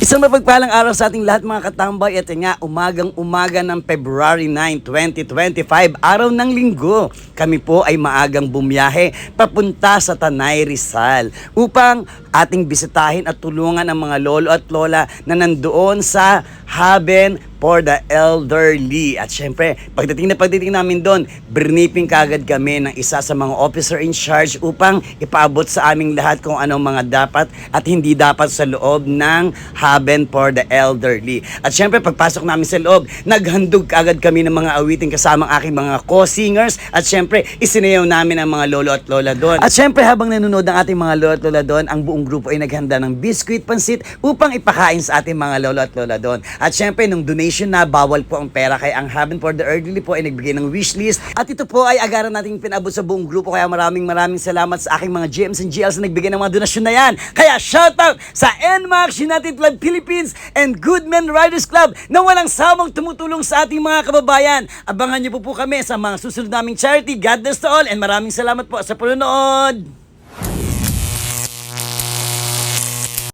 Isang mapagpalang araw sa ating lahat mga katambay. At nga, umagang-umaga ng February 9, 2025, araw ng linggo. Kami po ay maagang bumiyahe papunta sa Tanay, Rizal upang ating bisitahin at tulungan ang mga lolo at lola na nandoon sa Haven for the Elderly. At syempre, pagdating namin doon, briefing kagad kami ng isa sa mga officer in charge upang ipaabot sa aming lahat kung anong mga dapat at hindi dapat sa loob ng Haven for the Elderly. At syempre, pagpasok namin sa loob, naghandog kagad kami ng mga awiting kasamang aking mga co-singers. At syempre, isinayaw namin ang mga lolo at lola doon. At syempre, habang nanonood ang ating mga lolo at lola doon, ang buong grupo ay naghanda ng biscuit, pansit upang ipakain sa ating mga lolo at lola doon. At syempre, nung donation na, bawal po ang pera, kaya ang Haven for the Elderly po ay nagbigay ng wishlist. At ito po ay agaran nating pinabot sa buong grupo, kaya maraming salamat sa aking mga GMs and GLs na nagbigay ng mga donasyon na yan. Kaya shoutout sa NMAX, United Club Philippines and Goodman Riders Club na walang sawang tumutulong sa ating mga kababayan. Abangan niyo po kami sa mga susunod naming charity. God bless to all and maraming salamat po sa panonood.